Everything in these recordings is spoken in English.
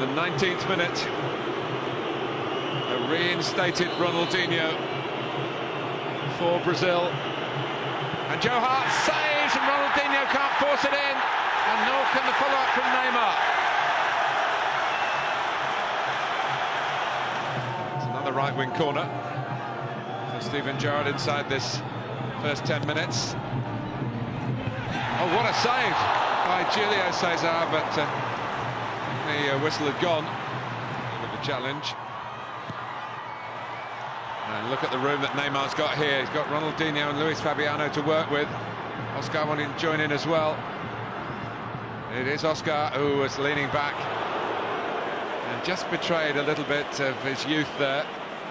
The 19th minute, a reinstated Ronaldinho for Brazil, and Joe Hart saves, and Ronaldinho can't force it in, and nor can the follow-up from Neymar. It's another right-wing corner for Steven Gerrard inside this first 10 minutes. Oh, what a save by Julio Cesar, but the whistle had gone with the challenge. And look at the room that Neymar's got here. He's got Ronaldinho and Luis Fabiano to work with. Oscar wanting to join in as well. It is Oscar who was leaning back and just betrayed a little bit of his youth there.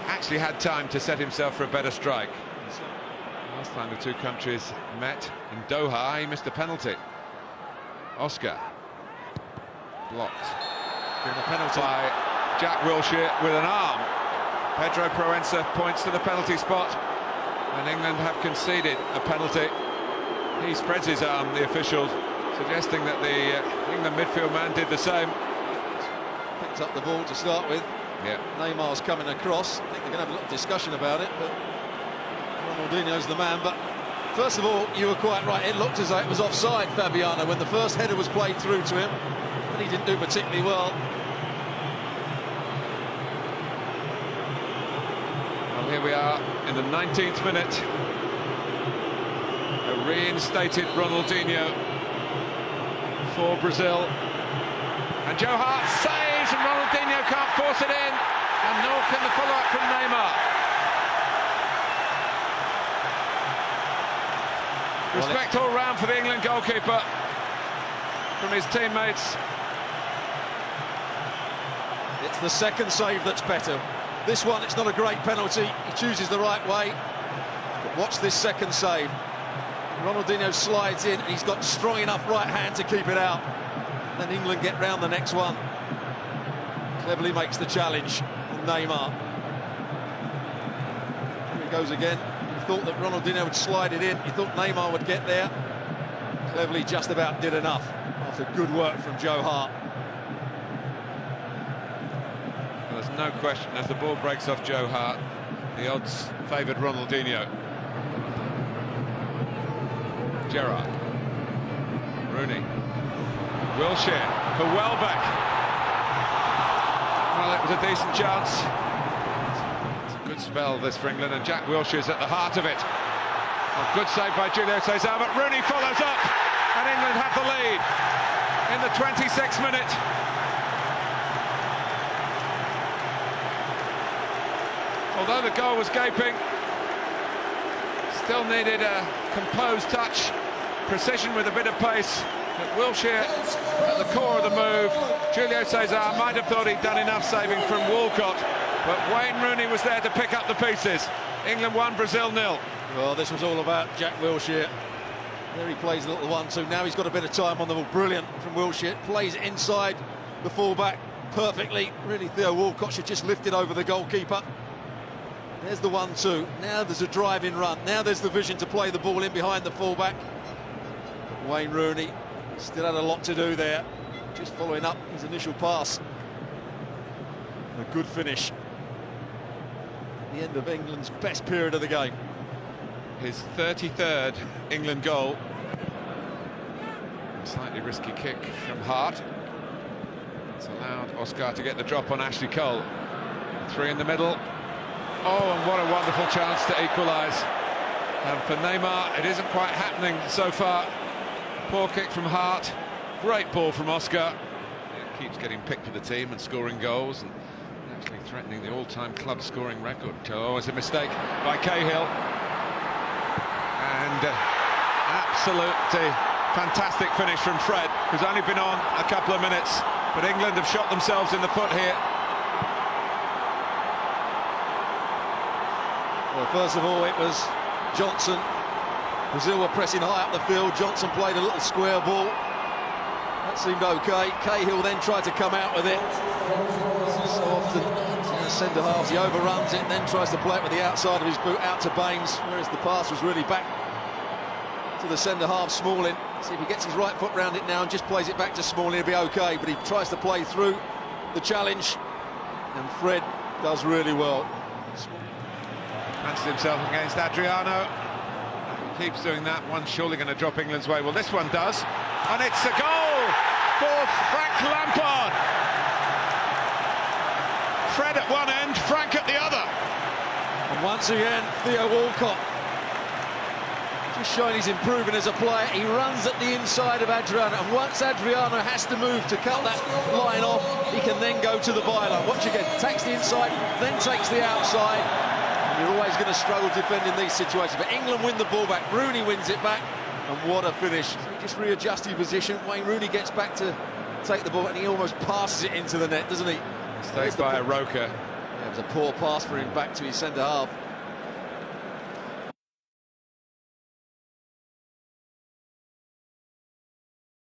Actually had time to set himself for a better strike. Last time the two countries met in Doha, he missed a penalty. Oscar blocked. Been a penalty by Jack Wilshere with an arm. Pedro Proença points to the penalty spot, and England have conceded a penalty. He spreads his arm, the official, suggesting that the England midfield man did the same. Picked up the ball to start with. Yeah. Neymar's coming across. I think they're going to have a little discussion about it, but Ronaldinho's the man. But first of all, you were quite right. It looked as though it was offside, Fabiano, when the first header was played through to him, and he didn't do particularly well. Well, here we are in the 19th minute. A reinstated Ronaldinho for Brazil, and Joe Hart saves, and Ronaldinho can't force it in, and nor can the follow-up from Neymar. Respect all round for the England goalkeeper from his teammates. It's the second save that's better. This one, it's not a great penalty. He chooses the right way. But watch this second save. Ronaldinho slides in, and he's got strong enough right hand to keep it out. Then England get round the next one. Cleverly makes the challenge. Neymar. Here he goes again. You thought that Ronaldinho would slide it in. You thought Neymar would get there. Cleverly just about did enough after good work from Joe Hart. Well, there's no question, as the ball breaks off Joe Hart, the odds favoured Ronaldinho. Gerrard. Rooney. Wilshere for Welbeck. Well, it was a decent chance. It's a good spell, this, for England, and Jack Wilshere's at the heart of it. A good save by Julio Cesar, but Rooney follows up, and England have the lead in the 26th minute. Although the goal was gaping, still needed a composed touch, precision with a bit of pace. But Wilshere at the core of the move. Julio Cesar might have thought he'd done enough saving from Walcott, but Wayne Rooney was there to pick up the pieces. England 1, Brazil 0. Well, this was all about Jack Wilshere. There he plays a little 1-2. Now he's got a bit of time on the ball. Brilliant from Wilshere. Plays inside the fullback perfectly. Really, Theo Walcott should just lift it over the goalkeeper. There's the 1-2. Now there's a drive-in run. Now there's the vision to play the ball in behind the fullback. Wayne Rooney still had a lot to do there. Just following up his initial pass. A good finish. The end of England's best period of the game. His 33rd England goal. Slightly risky kick from Hart. It's allowed Oscar to get the drop on Ashley Cole. 3 in the middle. Oh, and what a wonderful chance to equalise. And for Neymar, it isn't quite happening so far. Poor kick from Hart. Great ball from Oscar. It keeps getting picked for the team and scoring goals, and actually threatening the all-time club scoring record. Oh, it's a mistake by Cahill. And absolutely fantastic finish from Fred, who's only been on a couple of minutes. But England have shot themselves in the foot here. Well, first of all, it was Johnson. Brazil were pressing high up the field. Johnson played a little square ball. That seemed okay. Cahill then tried to come out with it. So often, centre halves, he overruns it, then tries to play it with the outside of his boot out to Baines, whereas the pass was really back to the centre half, Smalling. See if he gets his right foot round it now and just plays it back to Smalling, he'll be okay. But he tries to play through the challenge, and Fred does really well. Fancies himself against Adriano. He keeps doing that. One's surely going to drop England's way. Well, this one does. And it's a goal for Frank Lampard. Fred at one end, Frank at the other. And once again, Theo Walcott just showing he's improving as a player. He runs at the inside of Adriano, and once Adriano has to move to cut that line off, he can then go to the byline. Watch again, takes the inside, then takes the outside. And you're always going to struggle defending these situations, but England win the ball back. Rooney wins it back, and what a finish. He just readjusts his position. Wayne Rooney gets back to take the ball, and he almost passes it into the net, doesn't he? Stayed by a Roker. Yeah, it was a poor pass for him back to his centre half.